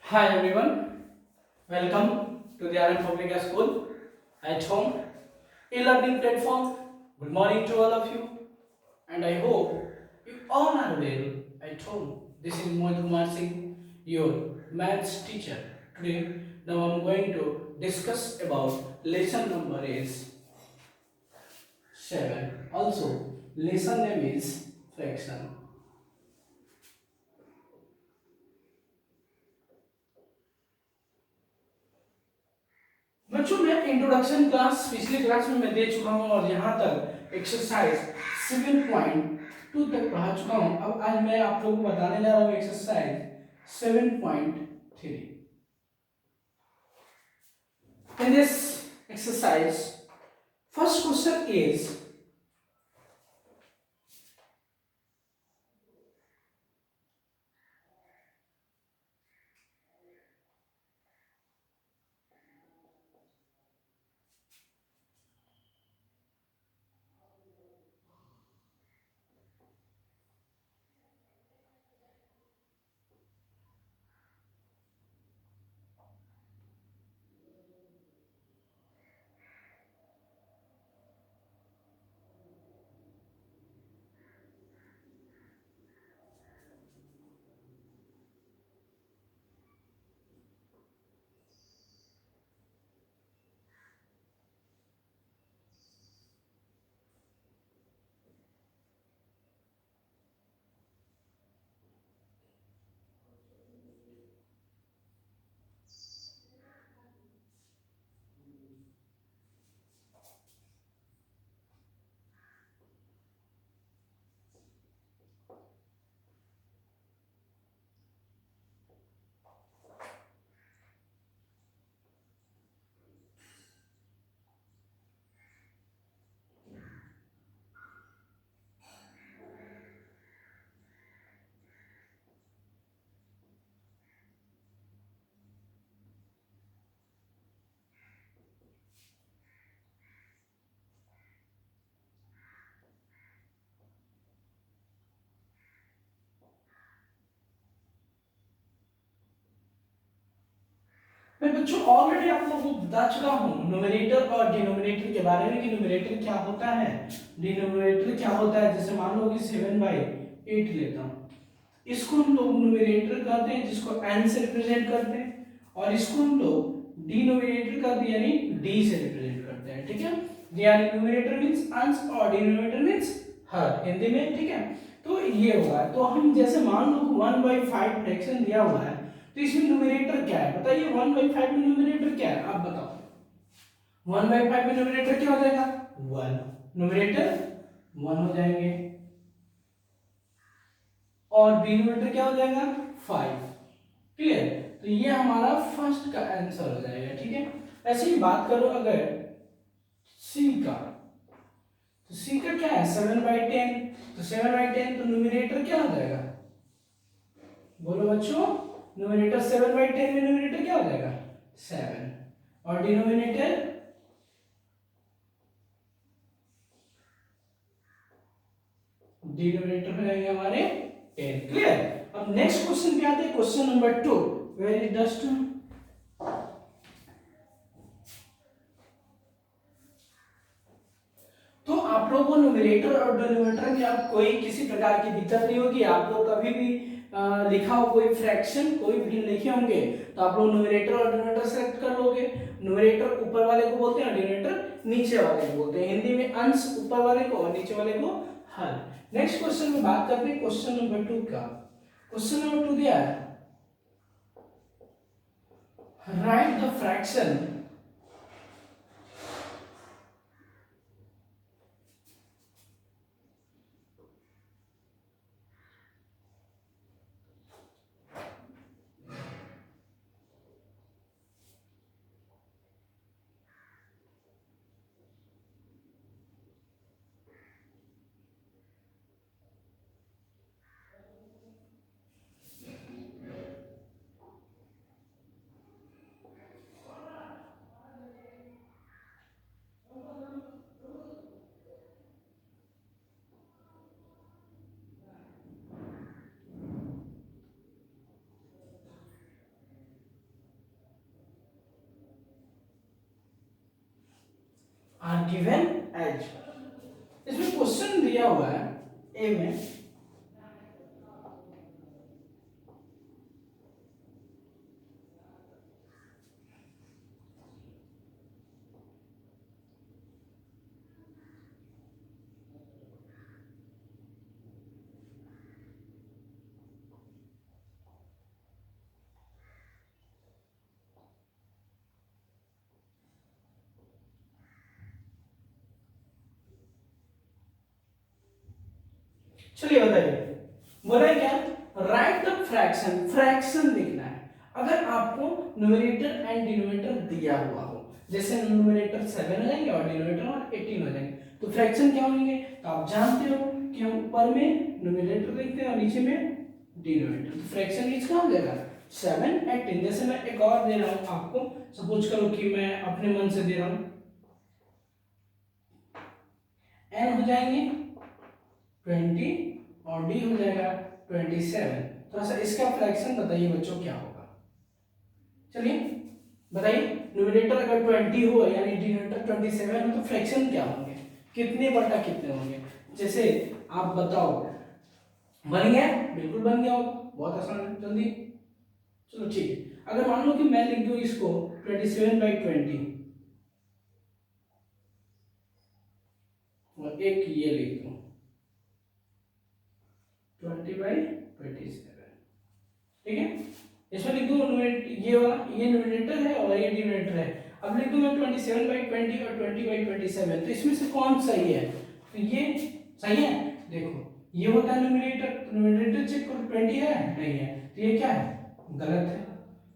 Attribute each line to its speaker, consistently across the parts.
Speaker 1: Hi everyone, welcome to the RM Public School at home, e-learning platform. Good morning to all of you, and I hope you all are well at home. This is Mohit Kumar Singh, your maths teacher. Today, now I'm going to discuss about lesson number is 7. Also, lesson name is fraction. बच्चों मैं introduction class पिछली class में मैं दे चुका हूं और यहाँ तक एक्सरसाइज 7.2 तक पढ़ा चुका हूं। अब आज मैं आप लोगों को बताने जा रहा हूं exercise 7.3। In this exercise, first question is मैं बच्चों ऑलरेडी आप लोगों को बता चुका हूं न्यूमरेटर और डिनोमिनेटर के बारे में कि न्यूमरेटर क्या होता है, डिनोमिनेटर क्या होता है। जैसे मान लो कि 7/8 लेता हूं, इसको हम लोग न्यूमरेटर कहते हैं जिसको n से रिप्रेजेंट करते हैं, और इसको हम लोग डिनोमिनेटर कहते हैं यानी d से रिप्रेजेंट करते हैं। ठीक है, यानी न्यूमरेटर मींस अंश और डिनोमिनेटर मींस हर हिंदी में। ठीक है, तो ये होगा। तो हम जैसे मान लो 1/5 फ्रैक्शन दिया हुआ है, तो इसमें न्यूमरेटर क्या है बताइए। 1/5 में न्यूमरेटर क्या है आप बताओ। 1/5 में न्यूमरेटर क्या हो जाएगा 1, न्यूमरेटर 1 हो जाएंगे, और डिनोमिनेटर क्या हो जाएगा 5। क्लियर, तो ये हमारा फर्स्ट का आंसर हो जाएगा। ठीक है, ऐसे ही बात करो अगर सी का, तो सी का क्या है 7/10, तो 7/10 तो न्यूमरेटर क्या हो जाएगा बोलो बच्चों। न्यूमरेटर 7/10 में न्यूमरेटर क्या हो जाएगा 7, और डिनोमिनेटर डिनोमिनेटर हो जाएंगे हमारे 10। क्लियर, अब नेक्स्ट क्वेश्चन पे आते हैं। Question number 2, where is dust. तो आप लोगों को न्यूमरेटर और डिनोमिनेटर में अब कोई किसी प्रकार की दिक्कत नहीं होगी। आप लोग कभी भी लिखा हो कोई फ्रैक्शन, कोई भी लिखे होंगे, तो आप लोग न्यूमरेटर और डिनोमिनेटर सेलेक्ट कर लोगे। न्यूमरेटर ऊपर वाले को बोलते हैं और डिनोमिनेटर नीचे वाले को बोलते हैं। हिंदी में अंश ऊपर वाले को और नीचे वाले को हल। नेक्स्ट क्वेश्चन में बात करते हैं क्वेश्चन नंबर 2 का। क्वेश्चन नंबर 2 दिया है, write the fraction given as. इसमें क्वेश्चन दिया हुआ है ए में, चलिए बताइए, बोला है क्या, राइट द फ्रैक्शन, फ्रैक्शन लिखना है। अगर आपको न्यूमरेटर एंड डिनोमिनेटर दिया हुआ हो, जैसे न्यूमरेटर 7 हो जाएंगे और डिनोमिनेटर 18 हो जाएंगे, तो फ्रैक्शन क्या होंगे, तो आप जानते हो कि हम ऊपर में न्यूमरेटर लिखते हैं और नीचे में डिनोमिनेटर, तो फ्रैक्शन मींस क्या हो जाएगा 7 18। जैसे मैं एक और दे रहा हूं आपको, सपोज करो कि मैं अपने मन से दे रहा हूं, n हो जाएंगे 20 और d हो जाएगा 27। तो ऐसा इसका फ्रैक्शन बताइए बच्चों क्या होगा, चलिए बताइए। न्यूमरेटर अगर 20 हो यानी डिनोमिनेटर 27 हो, तो फ्रैक्शन क्या होंगे, कितने बटा कितने होंगे, जैसे आप बताओ। बन गया, बिल्कुल बन गया होगा, बहुत आसान है, जल्दी। चलो ठीक है, अगर मान लो कि मैं लिख दूं इसको 27/20 और एक ये लिख दूं 20/27, ठीक है। इसमें लिख दूं ये वाला, ये न्यूमरेटर है और ये डिनोमिनेटर है। अब लिख दूं मैं 27/20 और 20/27, तो इसमें से कौन सही है, तो ये सही है। देखो ये होता है न्यूमरेटर, तो न्यूमरेटर चेक करो 20 है नहीं है, तो ये क्या है, गलत है।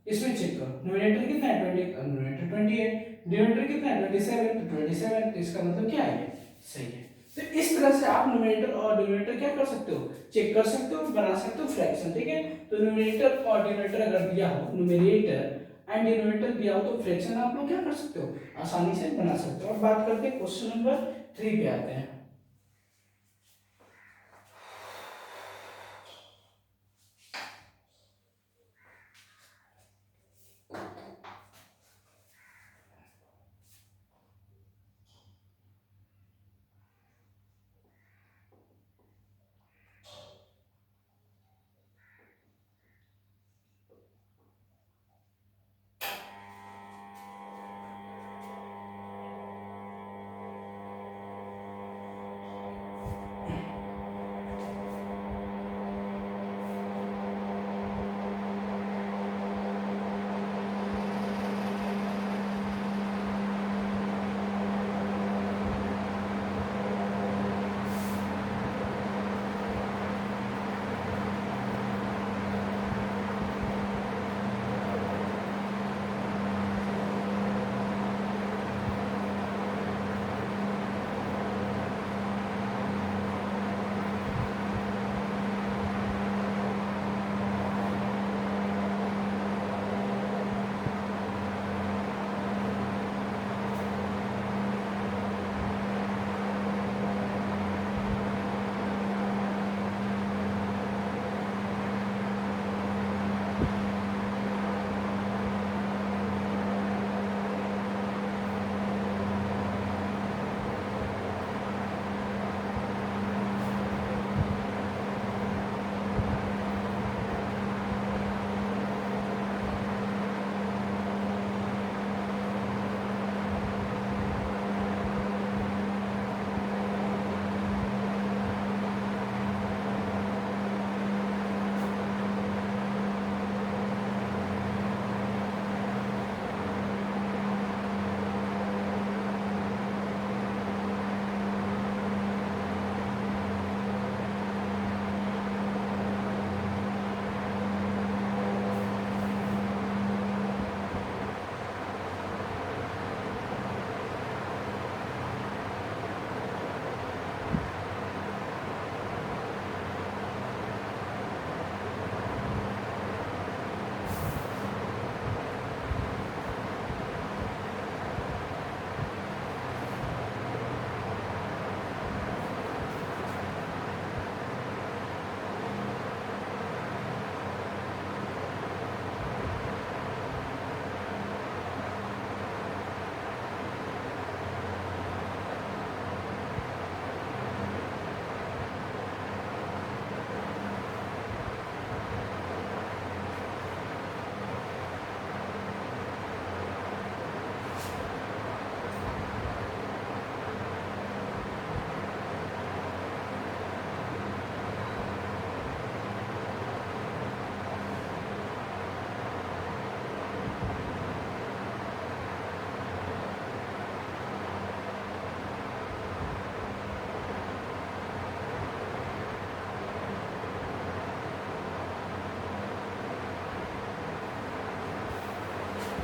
Speaker 1: इसमें चेक करो न्यूमरेटर कितना है 20, न्यूमरेटर 20 है, डिनोमिनेटर कितना है 27, तो 27, तो इसका मतलब क्या है, ये सही है। तो इस तरह से आप न्यूमरेटर और डिनोमिनेटर क्या कर सकते हो, चेक कर सकते हो, बना सकते हो फ्रैक्शन, ठीक है। तो न्यूमरेटर और डिनोमिनेटर अगर दिया हो, न्यूमरेटर एंड डिनोमिनेटर दिया हो, तो फ्रैक्शन आप लोग क्या कर सकते हो, आसानी से बना सकते हो। और बात करते हैं क्वेश्चन नंबर 3 पे आते हैं।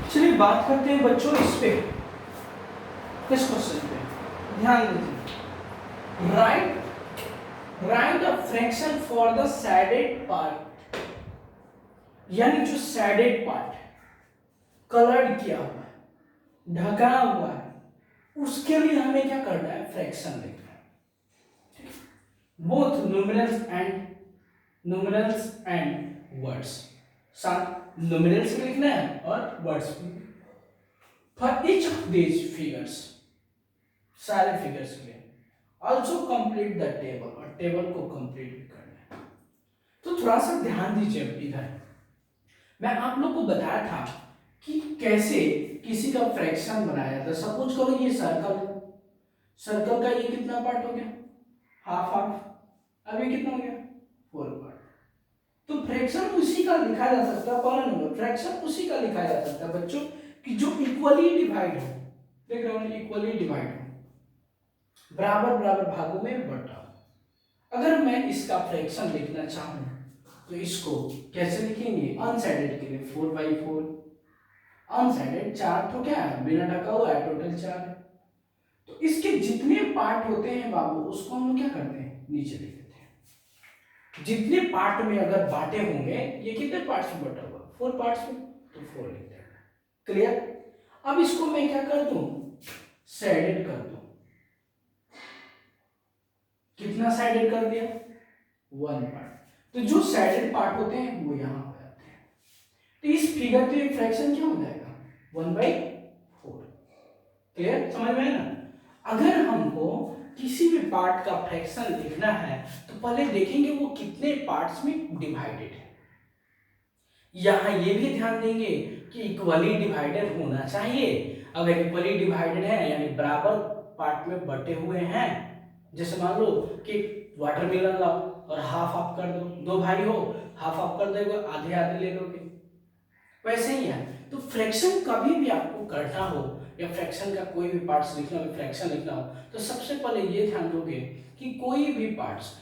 Speaker 1: चलिए बात करते हैं बच्चों इस पे, किस क्वेश्चन पे ध्यान दीजिए। Right a fraction for the shaded part, यानी जो सैडेड पार्ट कलर्ड किया हुआ है, ढका हुआ है, उसके लिए हमें क्या करना है, फ्रैक्शन लिखना है। बोथ न्यूमेरल्स एंड वर्ड्स, साथ न्यूमेरल्स भी लिखना है और वर्ड्स भी। For each of these figures, सारे फिगर्स के लिए ऑल्सो कंप्लीट द टेबल, और टेबल को कंप्लीट भी करना है। तो थोड़ा सा ध्यान दीजिए इधर, मैं आप लोग को बताया था कि कैसे किसी का फ्रैक्शन बनाया था। सपोज करो ये सर्कल का ये कितना पार्ट हो गया, हाफ हाफ, अब ये कितना हो गया, 4 पार्ट। तो फ्रैक्शन उसी का लिखा जा सकता है, पहला नंबर फ्रैक्शन उसी का लिखा जा सकता है बच्चों कि जो इक्वली डिवाइड हो, देख रहे हो, इक्वली डिवाइड हो, बराबर बराबर भागों में बटा। अगर मैं इसका फ्रैक्शन लिखना चाहूं तो इसको कैसे लिखेंगे, अनसाइडेड के लिए 4/4, अनसाइडेड 4 तो क्या है, बिना ढका हुआ है, टोटल 4 है। तो इसके जितने पार्ट होते हैं बाबू, उसको हम लोग क्या करते हैं, नीचे लिख देते हैं। जितने पार्ट में अगर बांटे होंगे, ये कितने पार्ट्स में बटा हुआ, 4 पार्ट्स में, तो 4 लिख देना। क्लियर। अब इसको मैं क्या कर दूं, साइडेड कर दूं। कितना साइडेड कर दिया, 1 पार्ट। तो जो साइडेड पार्ट होते हैं वो यहां हो जाते हैं। तो इस फिगर पे फ्रैक्शन क्या हो जाएगा, 1/4। क्लियर, समझ में है ना। अगर हमको किसी भी पार्ट का फ्रैक्शन लिखना है तो पहले देखेंगे वो कितने पार्ट्स में डिवाइडेड है। यहां ये भी ध्यान देंगे कि इक्वली डिवाइडेड होना चाहिए। अगर इक्वली डिवाइडेड है यानी बराबर पार्ट में बटे हुए हैं, जैसे मान लो कि वाटरमेलन लाओ और हाफ हाफ कर दो, 2 भाई हो, हाफ हाफ कर दोगे, आधे आधे ले लोगे, वैसे ही है। तो फ्रैक्शन कभी भी आपको करना हो या फ्रैक्शन का कोई भी पार्ट्स लिखना हो, फ्रैक्शन लिखना हो, तो सबसे पहले ये ध्यान दोगे कि कोई भी पार्ट्स,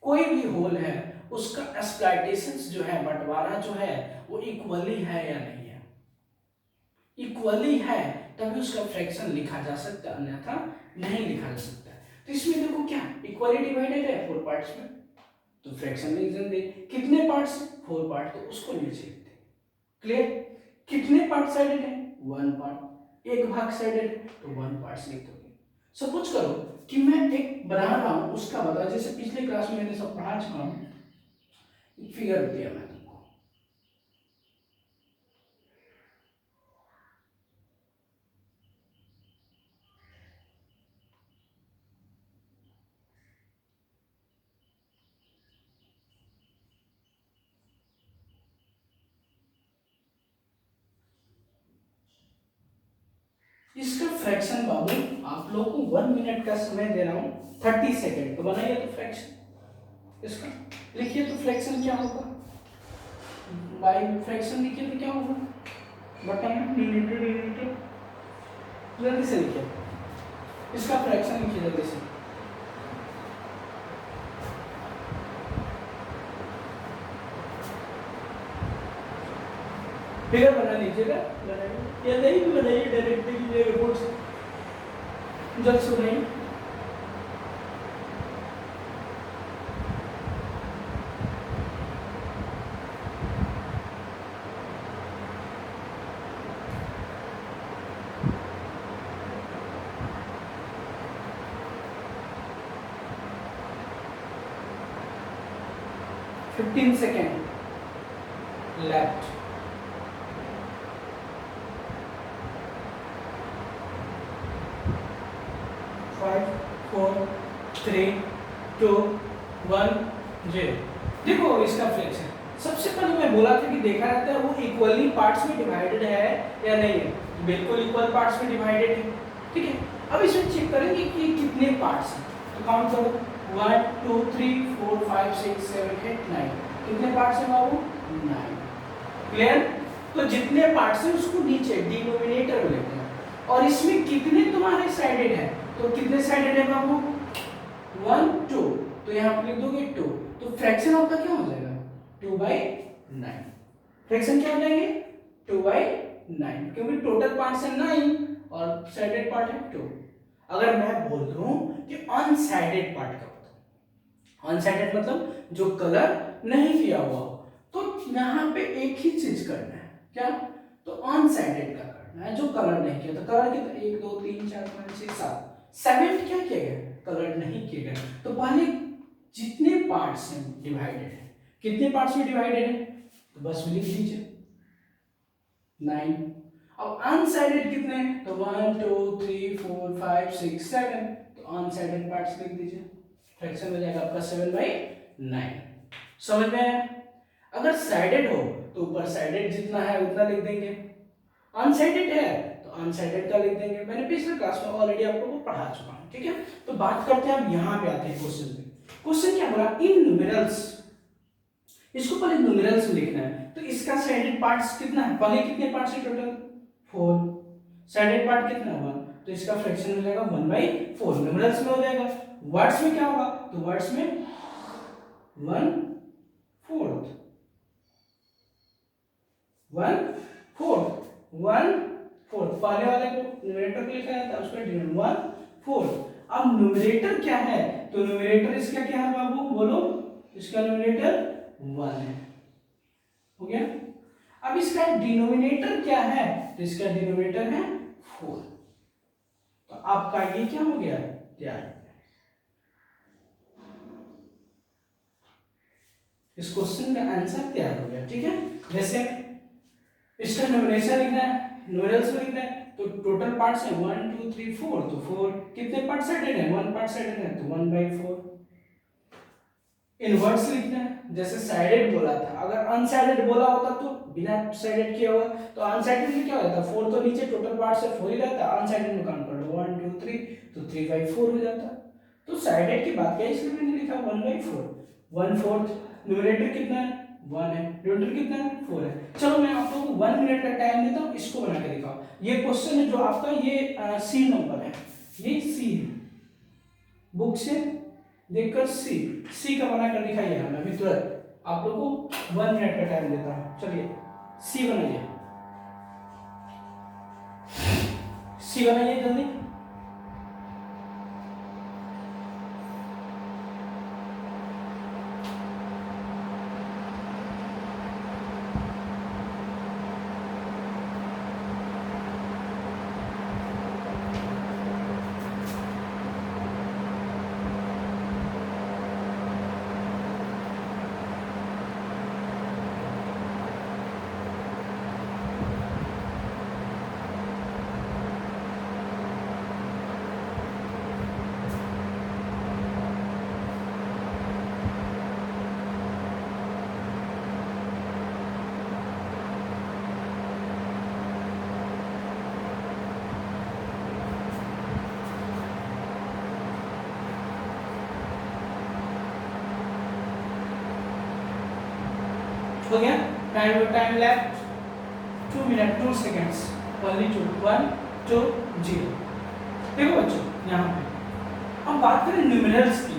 Speaker 1: कोई भी होल है, उसका एक्सप्लॉइटेशंस जो है, बंटवारा जो है, वो इक्वली है या नहीं है। इक्वली है तभी उसका फ्रैक्शन लिखा जा सकता है, अन्यथा नहीं लिखा जा सकता है। तो इसमें देखो क्या इक्वली डिवाइडेड है 4 पार्ट्स में, तो फ्रैक्शन लिख देंगे। कितने पार्ट्स, 4 पार्ट, तो उसको नीचे लिखते हैं। क्लियर। कितने पार्ट साइडेड है, 1 पार्ट, एक भाग साइडेड है तो 1 पार्ट लिख दोगे। सपोज करो कि मैं एक बना रहा हूं, उसका बता, जैसे पिछले क्लास में मैंने सब पढ़ा चुका हूं, फिगर दिया मैं तुमको, इसका फ्रैक्शन बाबू आप लोग को 1 मिनट का समय दे रहा हूं, 30 सेकेंड, तो बनाइए तो फ्रैक्शन इसका, लिखिए तो फ्रैक्शन क्या होगा, बाई फ्रैक्शन लिखिए तो क्या होगा, बटा में डिनोमिनेटर, जल्दी से लिखिए इसका फ्रैक्शन, लिखिए जल्दी से। फिगर बना लीजिएगा, बनाइए या नहीं भी बनाइए, डायरेक्ट कीजिएगा रिपोर्ट से, जल्द से बनाइए। फिफ्टीन सेकेंड लेफ्ट, देखो इसका फ्रैक्शन, सबसे पहले मैं बोला था कि देखा जाता है वो इक्वली पार्ट्स में डिवाइडेड है या नहीं है, बिल्कुल इक्वल पार्ट्स में डिवाइडेड है। ठीक है, अब इसमें चेक करेंगे कि कितने पार्ट्स हैं, तो काउंट करो 1 2 3 4 5 6 7 8 9, कितने पार्ट्स हैं बाबू, 9। क्लियर। तो जितने पार्ट्स हैं उसको नीचे डिनोमिनेटर में लेते हैं, और इसमें कितने तुम्हारे साइडेड है, तो कितने साइडेड है बाबू, 1 2, तो यहाँ पे लिख दोगे 2, तो फ्रैक्शन आपका क्या हो जाएगा, 2/9। फ्रैक्शन क्या हो जाएंगे, 2/9। 9, क्योंकि टोटल पार्ट्स है 9 और साइडेड पार्ट है 2। अगर मैं बोल दूं कि अनसाइडेड पार्ट का बताओ, अनसाइडेड मतलब जो कलर नहीं किया हुआ, तो यहाँ पे एक ही चीज करना है, क्या? तो अनसाइडेड का करना है, जो कलर नहीं किया। तो कलर कितना? 1 2 3 4 5 6 7, 7 क्या किया गया? कलर नहीं किया गया। तो पहले जितने पार्ट्स हैं डिवाइडेड है, कितने पार्ट्स में डिवाइडेड है? तो बस लिख लीजिए 9। अब अनसाइडेड कितने हैं? तो 1 2 3 4 5 6 7, तो अनसाइडेड पार्ट्स लिख दीजिए, फ्रैक्शन हो जाएगा आपका 7/9। समझ में आया? अगर साइडेड हो तो ऊपर साइडेड जितना है उतना लिख देंगे, अनसाइडेड है तो अनसाइडेड का लिख देंगे। मैंने पिछले क्लास में ऑलरेडी आप लोगों को पढ़ा चुका हूं, ठीक है। तो बात करते हैं अब यहाँ पे आते हैं क्वेश्चन पे। क्वेश्चन क्या बोला? इन न्यूमेरल्स, इसको पहले न्यूमेरल्स में लिखना है। तो इसका साइडेड पार्ट्स कितना है? पहले कितने पार्ट्स है टोटल? 4। साइडेड पार्ट कितना है? 1, तो इसका फ्रैक्शन हो जाएगा 1/4। न्यूमेरल्स में हो जाएगा। वर्ड्स में क्या होगा? तो वर्ड्स में 1/4, 1/4 पहले वाले को न्यूमरेटर को लिखा जाता है, उसका डिनोमिनेटर 1/4। अब न्यूमरेटर क्या है? तो न्यूमरेटर इसका क्या है बाबू? बोलो। इसका न्यूमरेटर 1 है, हो गया। अब इसका डिनोमिनेटर क्या है? तो इसका डिनोमिनेटर है 4। तो आपका ये क्या हो गया? तैयार। इस क्वेश्चन का आंसर तैयार हो गया, ठीक है। जैसे इसका न्यूमरेशन लिखना है, न्यूमरल्स में लिखना है, तो टोटल पार्ट्स है 1 2 3 4, तो 4 कितने पार्ट साइडेड है? 1 पार्ट साइडेड है, तो 1/4। इनवर्स लिखना है, जैसे साइडेड बोला था, अगर अनसाइडेड बोला होता तो बिना साइडेड किया हुआ, तो अनसाइडेड में क्या होता? 4 तो नीचे टोटल पार्ट से 4 ही रहता, अनसाइडेड में काउंट कर लो 1 2 3, तो 3/4 हो जाता। तो साइडेड की बात किया इसलिए मैंने लिखा 1/4। 1/4 न्यूमरेटर कितना है? 1 है, डिनोमिनेटर कितना है? 4 है। चलो मैं आप लोगों को 1 मिनट का टाइम देता हूँ, इसको बना के दिखाओ। ये क्वेश्चन है जो आपका ये सी नंबर है, ये सी है, बुक से देखकर सी का बना कर दिखाइए हमें अभी तुरंत। आप लोगों को 1 मिनट का टाइम देता हूँ, चलिए सी बनाइए, सी बनाइए जल्दी। हो गया? Time left 2 minute 2 seconds, only 2 1 2 0। देखो बच्चों यहाँ पे हम बात करें न्यूमेरल्स की,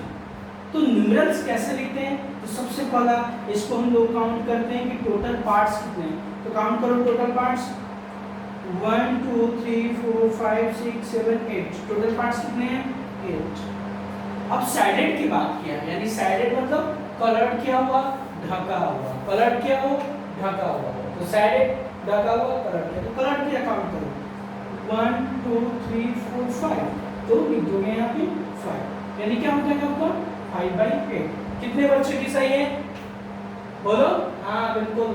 Speaker 1: तो न्यूमेरल्स कैसे लिखते हैं? तो सबसे पहला इसको हम लोग काउंट करते हैं कि टोटल पार्ट्स कितने हैं। तो काउंट करो टोटल पार्ट्स, 1 2 3 4 5 6 7 8, टोटल पार्ट्स कितने हैं? 8। अब साइडेड की बात किया, यानी साइडेड मतलब कलर्ड किया हुआ, ढका हुआ, कलर्ड किया हो, ढका हुआ, तो साइडेड ढका हुआ, कलर्ड किया, तो कलर्ड किया काउंट करो 1 2 3 4 5, तो लिख दोगे यहाँ पे 5, यानी क्या हो जाएगा आपका 5/8। कितने बच्चों की सही है? बोलो। हाँ बिल्कुल,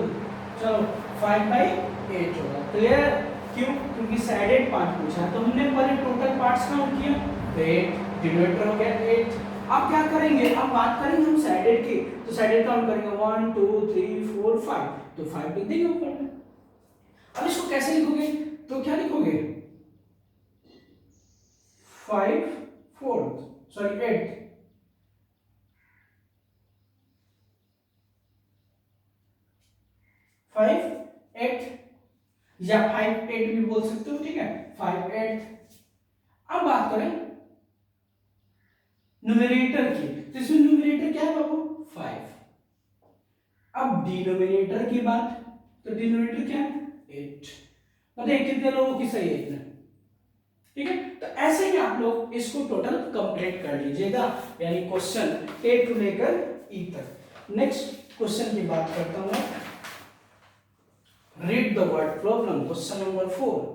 Speaker 1: चलो 5/8 होगा। क्लियर? क्यों? क्योंकि साइडेड पार्ट पूछा, तो हमने पहले टोटल पार्ट्स काउंट किया, 8, डिनोमिनेटर हो गया 8। अब क्या करेंगे? अब बात करेंगे हम साइडेड की, तो साइडेड काउंट करेंगे 1 2 3 4 5, तो 5 लिख देंगे ऊपर में। अब इसको कैसे लिखोगे? तो क्या लिखोगे? 5/4, सॉरी 8, 5/8 या 5/8 भी बोल सकते हो, ठीक है, 5/8। अब बात करें न्यूमरेटर की, तो इसमें न्यूमरेटर क्या है बाबू? 5। अब डिनोमिनेटर की बात, तो डिनोमिनेटर क्या है? 8। मतलब कितने लोगों की सही है इतने, ठीक है। तो ऐसे ही आप लोग इसको टोटल कंप्लीट कर लीजिएगा, यानी क्वेश्चन ए टू लेकर ई तक। नेक्स्ट क्वेश्चन की बात करता हूं, read the word problem, question number 4।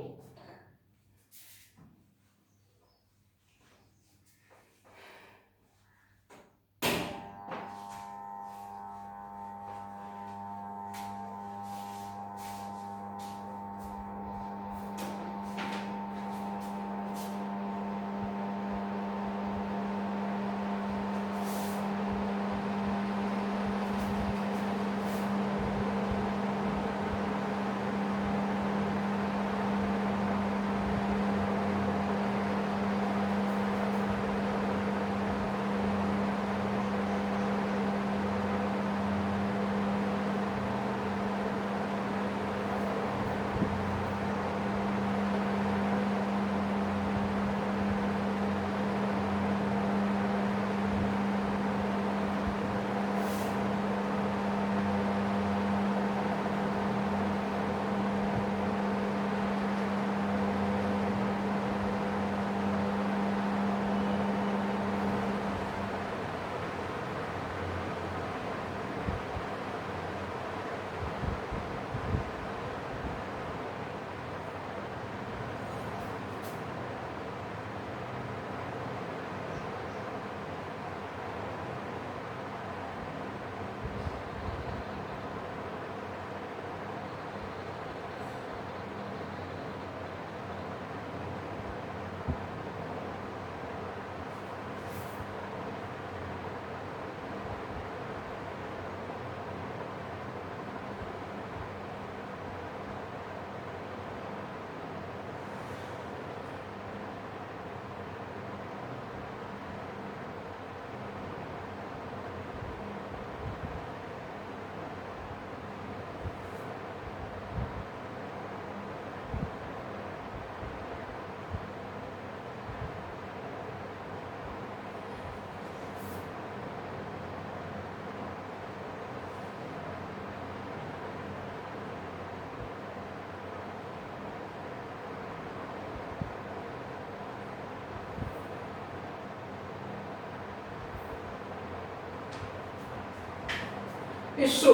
Speaker 1: So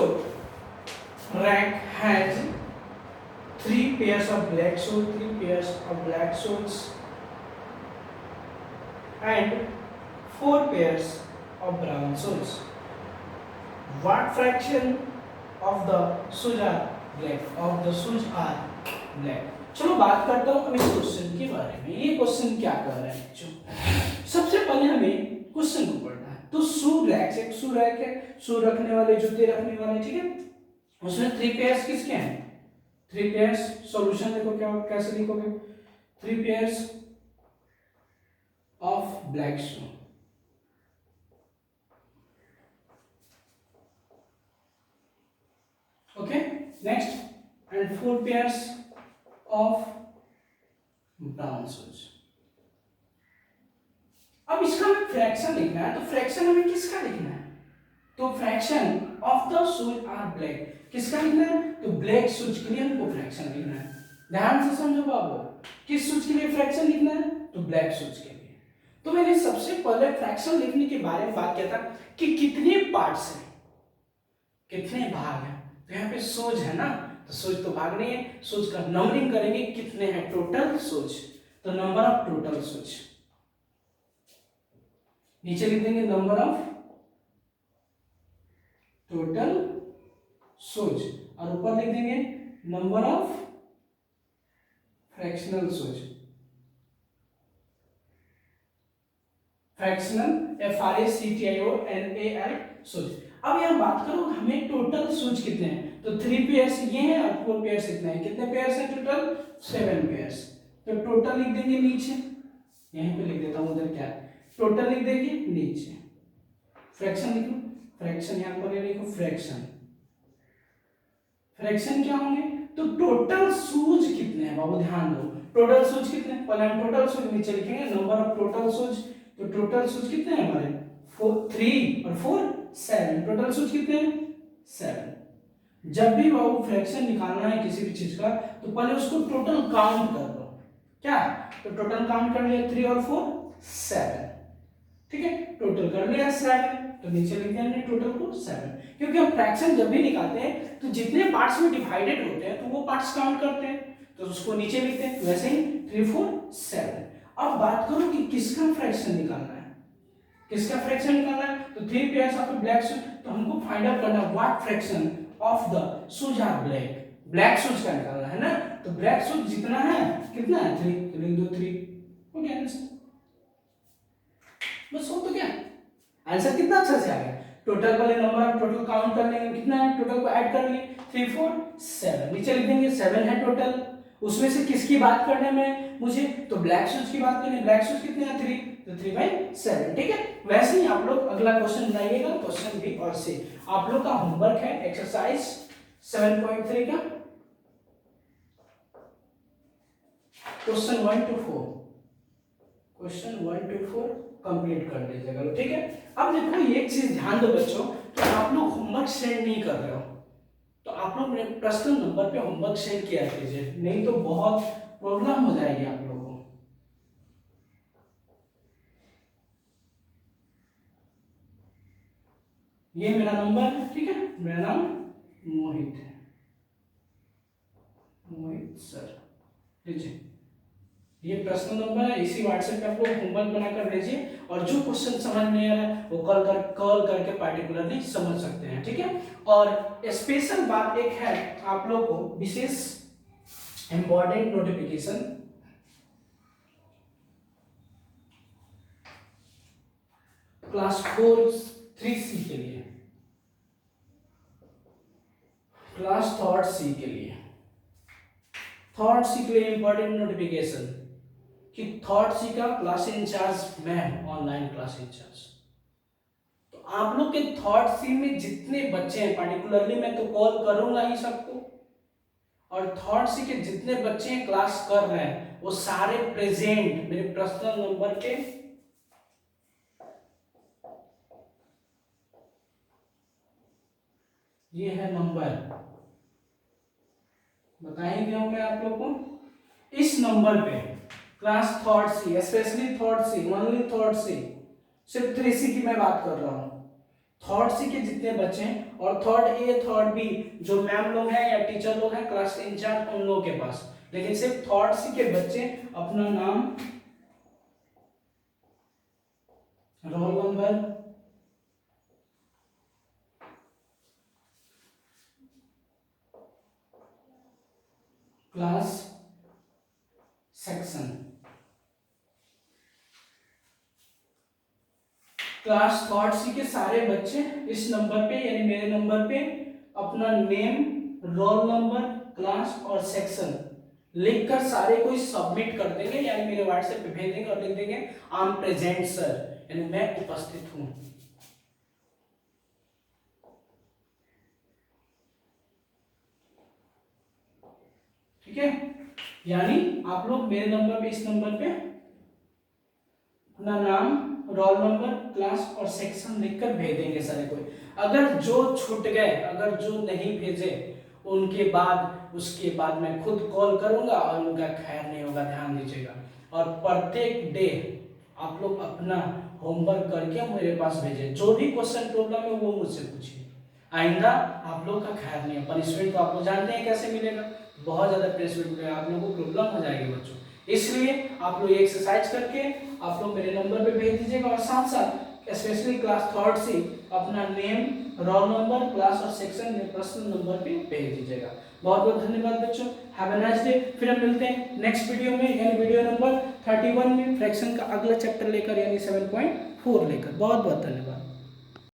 Speaker 1: rank has 3 pairs of black shoes, 3 pairs of black shoes, and 4 pairs of brown shoes. What fraction of the shoes are black? Of the shoes are black. चलो बात करता हूँ अब इस question के बारे में। ये क्वेश्चन क्या कर रहा है? सबसे पहले हमें क्वेश्चन को पढ़ना है। तो शू रैक, एक शू रैक है, शू रखने वाले, जूते रखने वाले, ठीक है। उसमें 3 पेयर्स किसके हैं? 3 पेयर्स। सॉल्यूशन देखो क्या, कैसे लिखोगे? 3 pairs of black shoe, okay. Next, and 4 pairs of brown shoes. अब इसका हमें फ्रैक्शन लिखना है, तो फ्रैक्शन हमें किसका लिखना है? तो fraction of the shoes are black किसका लिखना है? तो ब्लैक शूज के लिए हमको फ्रैक्शन लिखना है। ध्यान से समझो बाबू, किस शूज के लिए फ्रैक्शन लिखना है? तो ब्लैक शूज के लिए। तो मैंने सबसे पहले फ्रैक्शन लिखने के बारे में बात किया था कि कितने पार्ट्स हैं, कितने भाग हैं। तो यहाँ पे शूज है ना, तो शूज तो भाग नहीं है, शूज का नंबरिंग करेंगे, कितने हैं टोटल शूज, तो नंबर ऑफ टोटल शूज। नीचे लिख देंगे नंबर ऑफ टोटल शूज, और ऊपर लिख देंगे number of fractional shoes. Fractional FRACTIONAL shoes. अब यहां बात करो हमें टोटल शूज कितने हैं, तो 3 पेयर्स ये हैं और 4 पेयर्स इतने हैं। कितने पेयर्स हैं टोटल? 7 पेयर्स। तो टोटल लिख देंगे नीचे, यहीं पे लिख देता हूं, उधर क्या है, टोटल लिख देंगे नीचे। फ्रैक्शन लिखो, फ्रैक्शन यहां पर लिखो, फ्रैक्शन। फ्रैक्शन क्या होंगे? तो टोटल शूज कितने हैं बाबू, ध्यान दो, टोटल शूज कितने हैं? पहले हम टोटल शूज नीचे लिखेंगे, नंबर ऑफ टोटल शूज। तो टोटल शूज कितने हैं हमारे? 3 और 4 7। टोटल शूज कितने हैं? 7। जब भी वो फ्रैक्शन निकालना है किसी भी चीज का तो पहले उसको टोटल काउंट कर लो। क्या? तो टोटल काउंट कर लिया 3 और 4 7। ठीक है, टोटल कर लिया 7, तो नीचे लिख दिया हमने टोटल को 7। क्योंकि हम फ्रैक्शन जब भी निकालते हैं तो जितने पार्ट्स में डिवाइडेड होते हैं तो वो पार्ट्स काउंट करते हैं, तो उसको नीचे लिखते हैं। तो वैसे ही 3 4 7। अब बात करो कि किसका फ्रैक्शन निकालना है, किसका फ्रैक्शन निकालना है। तो 3 पेयर्स ऑफ ब्लैक शूज, तो हमको फाइंड आउट करना है what fraction of the shoes are black, black shoes का निकालना है ना। तो ब्लैक शूज जितना है कितना है 3, तो लिख दो 3, हो गया आंसर। बस हो तो क्या, आंसर कितना अच्छा से आ गया। टोटल वाले नंबर टोटल काउंट कर लेंगे, कितना है टोटल को ऐड कर लिए 3 4 7, नीचे लिख देंगे 7 है टोटल। उसमें से किसकी बात करने में मुझे, तो ब्लैक शूज की बात करनी है। ब्लैक शूज कितने हैं 3, तो 3/7। ठीक है, वैसे ही आप लोग अगला क्वेश्चन बनाइएगा, क्वेश्चन बी और सी। आप लोग का होमवर्क है एक्सरसाइज 7.3 का question 1 to 4, question 1 to 4 complete कर लीजिएगा। ठीक है, अब देखो एक चीज ध्यान दो बच्चों, कि आप लोग होमवर्क सेंड नहीं कर रहे हो तो आप लोग मेरे पर्सनल नंबर पे होमवर्क सेंड किया कीजिए, नहीं तो बहुत प्रॉब्लम हो जाएगी आप लोगों को। ये मेरा नंबर है, ठीक है, मेरा नाम मोहित है, मोहित सर। लीजिए, ये पर्सनल नंबर है, इसी व्हाट्सएप पे आप लोग होमवर्क बनाकर भेजिए, और जो क्वेश्चन समझ नहीं आ रहा है वो कॉल करके पार्टिकुलरली समझ सकते हैं। ठीक है, और स्पेशल बात एक है, आप लोग को विशेष इंपॉर्टेंट नोटिफिकेशन क्लास 3C के लिए, क्लास 3C के लिए, 3C के लिए इंपॉर्टेंट नोटिफिकेशन कि 3C का क्लास इंचार्ज मैं हूं, ऑनलाइन क्लास इंचार्ज। तो आप लोग के 3C में जितने बच्चे हैं, पार्टिकुलरली मैं तो कॉल करूंगा ही सबको, और 3C के जितने बच्चे हैं क्लास कर रहे हैं वो सारे प्रेजेंट मेरे पर्सनल नंबर पे ये है नंबर, बता ही दिया हूं मैं आप लोग को। इस नंबर पे class 3C, specially 3C, only 3C, सिर्फ 3C की मैं बात कर रहा हूं। 3C के जितने बच्चे हैं, और 3rd A 3rd B जो मैम लोग हैं या टीचर लोग हैं क्लास इंचार्ज, उन लोगों के पास, लेकिन सिर्फ 3rd C के बच्चे अपना नाम, roll number, class, section, class 3rd C के सारे बच्चे इस नंबर पे यानी मेरे नंबर पे अपना नेम, रोल नंबर, क्लास और सेक्शन लिखकर सारे को सबमिट कर देंगे, यानी मेरे व्हाट्सएप पे भेज देंगे और लिख देंगे आई एम प्रेजेंट सर, यानी मैं उपस्थित हूं। ठीक है, यानी आप लोग मेरे नंबर पे, इस नंबर पे अपना नाम, रोल नंबर, क्लास और सेक्शन लिखकर भेज देंगे सारे को। अगर जो छूट गए, अगर जो नहीं भेजे, उनके बाद उसके बाद मैं खुद कॉल करूंगा और उनका खैर नहीं होगा, ध्यान दीजिएगा। और प्रत्येक डे आप लोग अपना होमवर्क करके मेरे पास भेजें, जो भी क्वेश्चन प्रॉब्लम है वो मुझसे पूछिए। आइंदा आप लोग का खैर नहीं है। पनिशमेंट तो आप लोग जानते हैं कैसे मिलेगा, बहुत ज्यादा पनिशमेंट मिलेगा, आप लोगों को प्रॉब्लम हो जाएगी बच्चों। इसलिए आप लोग एक्सरसाइज करके आप लोग मेरे नंबर पे भेज दीजिएगा, और साथ साथ स्पेशली क्लास 3rd C अपना नेम, रोल नंबर, क्लास और सेक्शन में पर्सनल नंबर पे भेज दीजिएगा। बहुत बहुत धन्यवाद बच्चों, हैव अ नाइस डे। फिर हम मिलते हैं नेक्स्ट वीडियो में, यानी वीडियो नंबर 31 में फ्रैक्शन का अगला चैप्टर लेकर, यानी 7.4 लेकर। बहुत बहुत धन्यवाद।